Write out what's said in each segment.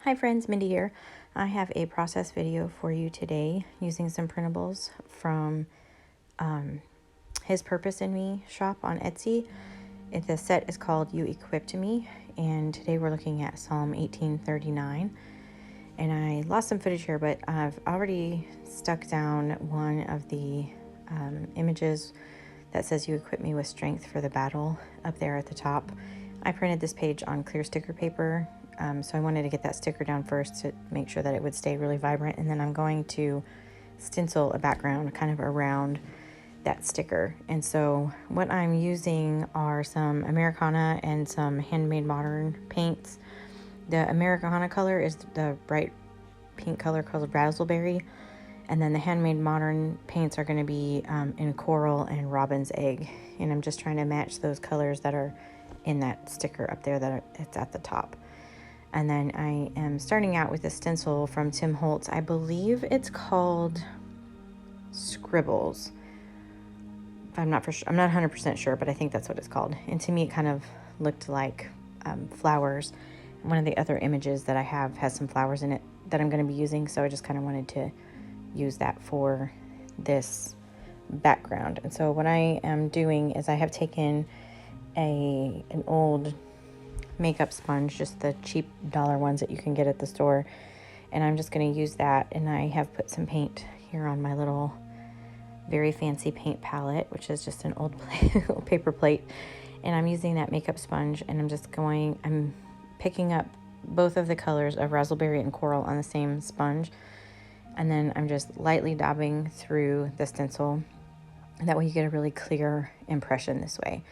Hi friends, Mindy here. I have a process video for you today using some printables from His Purpose in Me shop on Etsy. The set is called You Equipped Me, and today we're looking at Psalm 1839. And I lost some footage here, but I've already stuck down one of the images that says you equip me with strength for the battle up there at the top. I printed this page on clear sticker paper, so I wanted to get that sticker down first to make sure that it would stay really vibrant, and then I'm going to stencil a background kind of around that sticker. And so what I'm using are some Americana and some Handmade Modern paints. The Americana color is the bright pink color called Razzleberry, and then the Handmade Modern paints are going to be in Coral and Robin's Egg, and I'm just trying to match those colors that are in that sticker up there that it's at the top. And then I am starting out with a stencil from Tim Holtz. I believe it's called Scribbles. I'm not 100% sure, but I think that's what it's called. And to me, it kind of looked like flowers. One of the other images that I have has some flowers in it that I'm going to be using, so I just kind of wanted to use that for this background. And so what I am doing is I have taken an old makeup sponge, just the cheap dollar ones that you can get at the store, and I'm just going to use that. And I have put some paint here on my little very fancy paint palette, which is just an old paper plate, and I'm using that makeup sponge, and I'm picking up both of the colors of Razzleberry and Coral on the same sponge, and then I'm just lightly dabbing through the stencil. That way you get a really clear impression this way.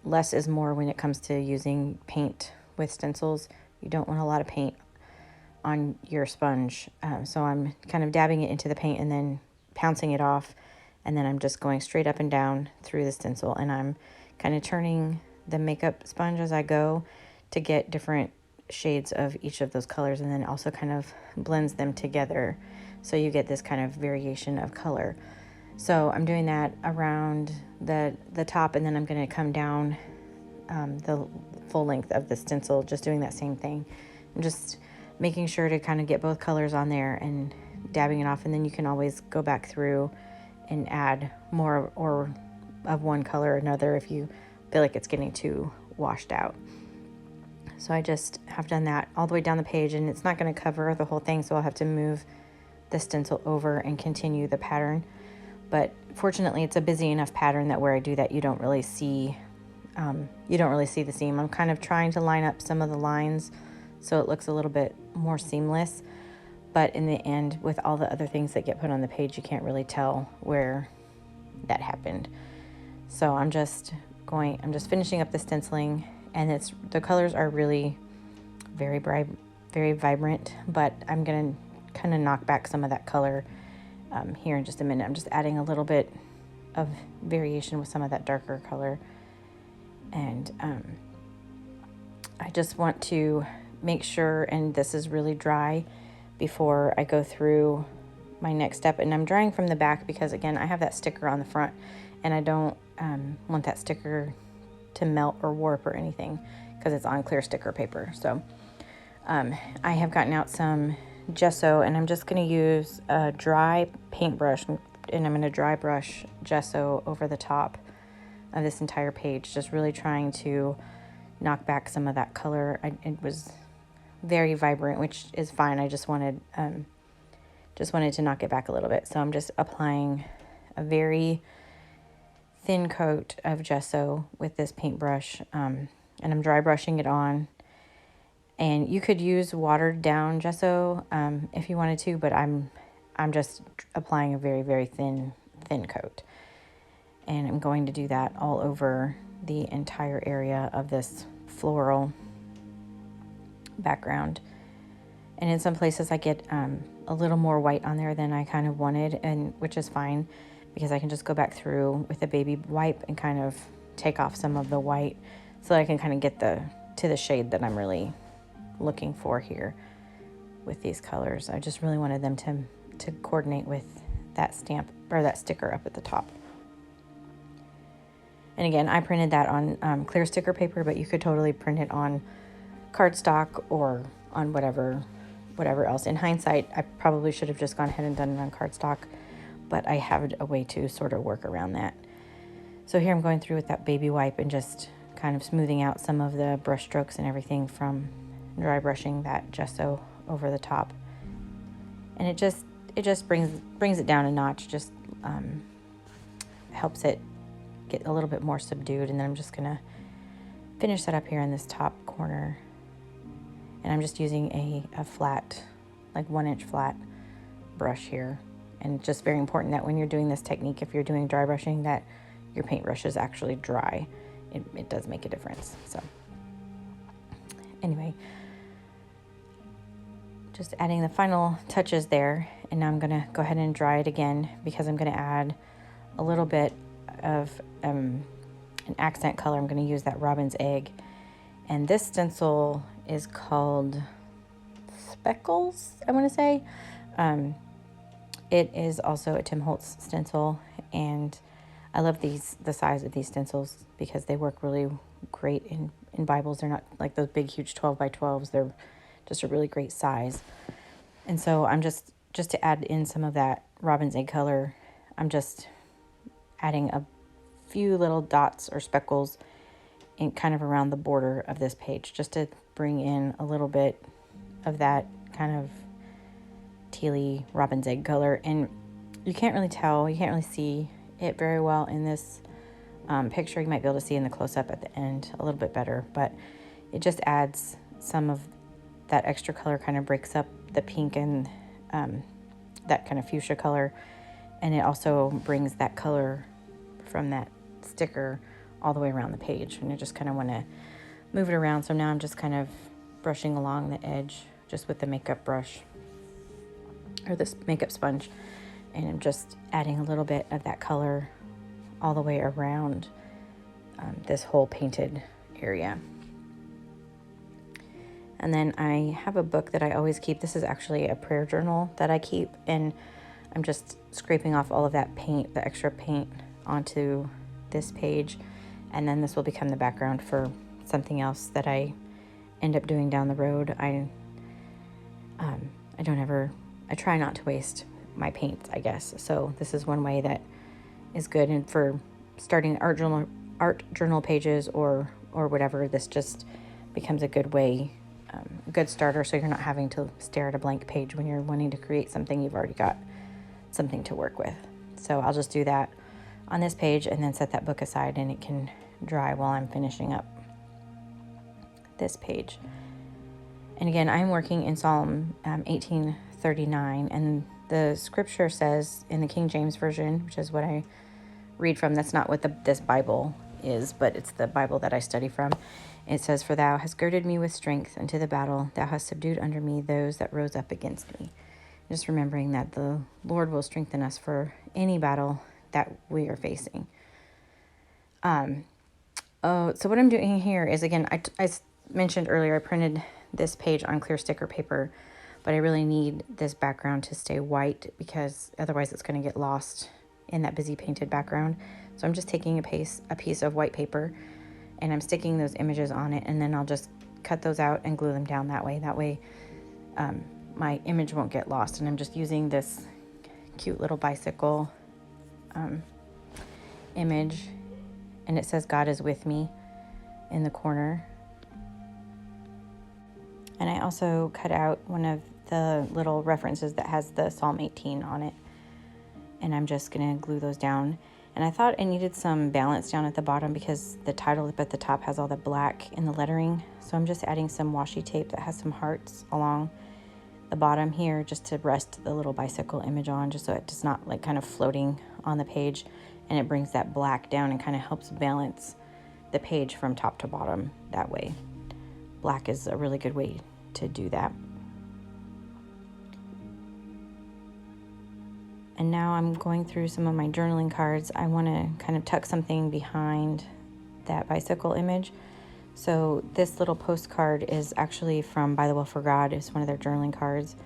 Less is more when it comes to using paint with stencils. You don't want a lot of paint on your sponge. So I'm kind of dabbing it into the paint and then pouncing it off. And then I'm just going straight up and down through the stencil. And I'm kind of turning the makeup sponge as I go to get different shades of each of those colors, and then also kind of blends them together. So you get this kind of variation of color. So I'm doing that around the top, and then I'm going to come down the full length of the stencil, just doing that same thing. I'm just making sure to kind of get both colors on there and dabbing it off, and then you can always go back through and add more or of one color or another if you feel like it's getting too washed out. So I just have done that all the way down the page, and it's not going to cover the whole thing, so I'll have to move the stencil over and continue the pattern. But fortunately, it's a busy enough pattern that where I do that, you don't really see the seam. I'm kind of trying to line up some of the lines so it looks a little bit more seamless. But in the end, with all the other things that get put on the page, you can't really tell where that happened. So I'm just finishing up the stenciling, and the colors are really very bright, very vibrant, but I'm gonna kind of knock back some of that color here in just a minute. I'm just adding a little bit of variation with some of that darker color, and I just want to make sure, and this is really dry before I go through my next step. And I'm drying from the back because, again, I have that sticker on the front, and I don't want that sticker to melt or warp or anything because it's on clear sticker paper. So I have gotten out some gesso, and I'm just going to use a dry paintbrush, and I'm going to dry brush gesso over the top of this entire page, just really trying to knock back some of that color. It was very vibrant, which is fine. I just wanted to knock it back a little bit. So I'm just applying a very thin coat of gesso with this paintbrush, and I'm dry brushing it on. And you could use watered down gesso if you wanted to, but I'm just applying a very, very thin coat. And I'm going to do that all over the entire area of this floral background. And in some places I get a little more white on there than I kind of wanted, and which is fine because I can just go back through with a baby wipe and kind of take off some of the white so that I can kind of get to the shade that I'm really looking for here with these colors. I just really wanted them to coordinate with that stamp or that sticker up at the top. And again, I printed that on clear sticker paper, but you could totally print it on cardstock or on whatever whatever else. In hindsight, I probably should have just gone ahead and done it on cardstock, but I have a way to sort of work around that. So here I'm going through with that baby wipe and just kind of smoothing out some of the brush strokes and everything from dry brushing that gesso over the top. And it just brings it down a notch, just helps it get a little bit more subdued. And then I'm just gonna finish that up here in this top corner. And I'm just using a flat, like 1-inch flat brush here. And it's just very important that when you're doing this technique, if you're doing dry brushing, that your paintbrush is actually dry. It does make a difference. So anyway, just adding the final touches there. And now I'm gonna go ahead and dry it again, because I'm gonna add a little bit of an accent color. I'm gonna use that robin's egg. And this stencil is called Speckles, I wanna say. It is also a Tim Holtz stencil, and I love the size of these stencils because they work really great in Bibles. They're not like those big, huge 12 by 12s. They're just a really great size. And so I'm just to add in some of that robin's egg color, I'm just adding a few little dots or speckles in kind of around the border of this page, just to bring in a little bit of that kind of tealy robin's egg color. And you can't really tell, you can't really see it very well in this picture. You might be able to see in the close-up at the end a little bit better, but it just adds some of that extra color, kind of breaks up the pink and that kind of fuchsia color, and it also brings that color from that sticker all the way around the page. And I just kind of want to move it around. So now I'm just kind of brushing along the edge just with the makeup brush or this makeup sponge, and I'm just adding a little bit of that color all the way around this whole painted area. And then I have a book that I always keep. This is actually a prayer journal that I keep, and I'm just scraping off all of that paint, the extra paint, onto this page, and then this will become the background for something else that I end up doing down the road. I try not to waste my paints, I guess. So this is one way that is good, and for starting art journal pages or whatever, this just becomes a good way, a good starter, so you're not having to stare at a blank page when you're wanting to create something. You've already got something to work with. So I'll just do that on this page and then set that book aside, and it can dry while I'm finishing up this page. And again, I'm working in Psalm 1839, and the scripture says in the King James Version, which is what I read from. That's not what this Bible is, but it's the Bible that I study from. It says, "For thou hast girded me with strength unto the battle. Thou hast subdued under me those that rose up against me." Just remembering that the Lord will strengthen us for any battle that we are facing. So what I'm doing here is, again, I mentioned earlier, I printed this page on clear sticker paper, but I really need this background to stay white because otherwise it's going to get lost in that busy painted background. So I'm just taking a piece of white paper, and I'm sticking those images on it, and then I'll just cut those out and glue them down that way. That way my image won't get lost. And I'm just using this cute little bicycle image, and it says "God is with me" in the corner. And I also cut out one of the little references that has the Psalm 18 on it, and I'm just gonna glue those down. And I thought I needed some balance down at the bottom because the title up at the top has all the black in the lettering. So I'm just adding some washi tape that has some hearts along the bottom here, just to rest the little bicycle image on, just so it's not like kind of floating on the page, and it brings that black down and kind of helps balance the page from top to bottom that way. Black is a really good way to do that. And now I'm going through some of my journaling cards. I want to kind of tuck something behind that bicycle image. So this little postcard is actually from By the Will for God. It's one of their journaling cards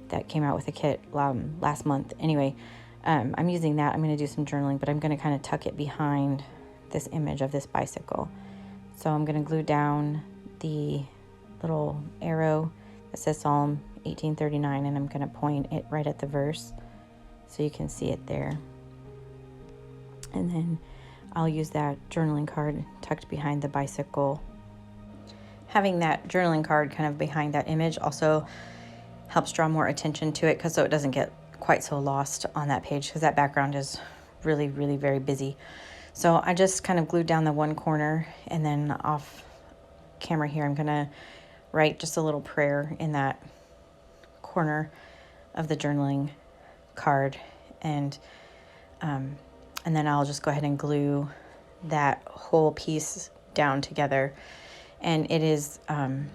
that came out with a kit last month. Anyway, I'm using that. I'm going to do some journaling, but I'm going to kind of tuck it behind this image of this bicycle. So I'm going to glue down the little arrow that says Psalm 1839, and I'm going to point it right at the verse so you can see it there. And then I'll use that journaling card tucked behind the bicycle. Having that journaling card kind of behind that image also helps draw more attention to it, so it doesn't get quite so lost on that page, because that background is really, really very busy. So I just kind of glued down the one corner, and then off camera here I'm gonna write just a little prayer in that corner of the journaling card, and then I'll just go ahead and glue that whole piece down together. And it is I'm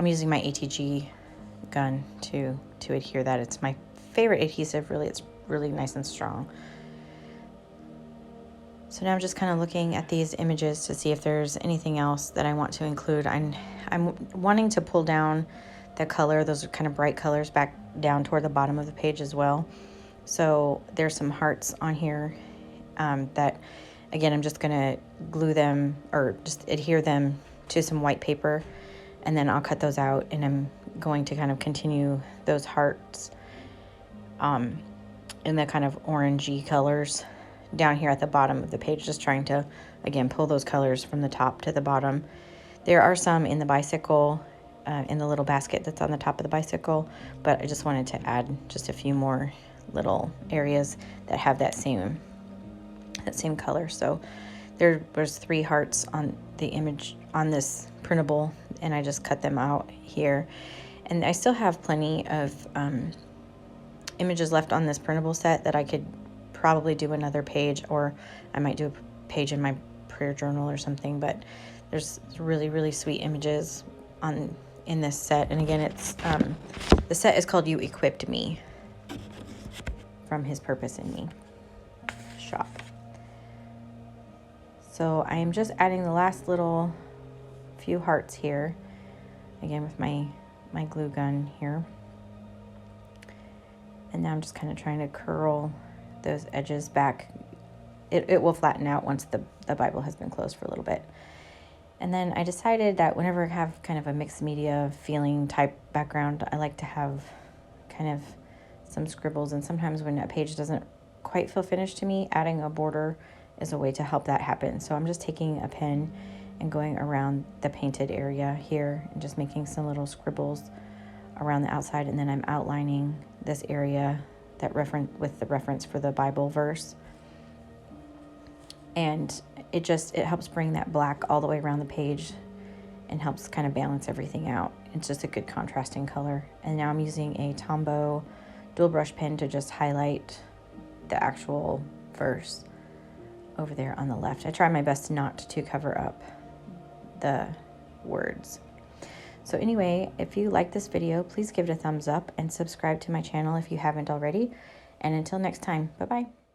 using my ATG gun to adhere that. It's my favorite adhesive, really. It's really nice and strong. So now I'm just kind of looking at these images to see if there's anything else that I want to include. I'm wanting to pull down the color, those are kind of bright colors, back down toward the bottom of the page as well. So there's some hearts on here that, again, I'm just gonna glue them or just adhere them to some white paper, and then I'll cut those out, and I'm going to kind of continue those hearts in the kind of orangey colors down here at the bottom of the page, just trying to, again, pull those colors from the top to the bottom. There are some in the bicycle, in the little basket that's on the top of the bicycle, but I just wanted to add just a few more little areas that have that same color. So there was 3 hearts on the image on this printable, and I just cut them out here. And I still have plenty of images left on this printable set that I could probably do another page, or I might do a page in my prayer journal or something. But there's really, really sweet images in this set. And again, it's the set is called You Equipped Me, from His Purpose in Me shop. So I am just adding the last little few hearts here, again with my glue gun here. And now I'm just kind of trying to curl those edges back. It will flatten out once the Bible has been closed for a little bit. And then I decided that whenever I have kind of a mixed media feeling type background, I like to have kind of some scribbles. And sometimes when a page doesn't quite feel finished to me, adding a border is a way to help that happen. So I'm just taking a pen and going around the painted area here and just making some little scribbles around the outside, and then I'm outlining this area that with the reference for the Bible verse. And it helps bring that black all the way around the page and helps kind of balance everything out. It's just a good contrasting color. And now I'm using a Tombow dual brush pen to just highlight the actual verse over there on the left. I try my best not to cover up the words. So anyway, if you like this video, please give it a thumbs up and subscribe to my channel if you haven't already. And until next time, bye-bye.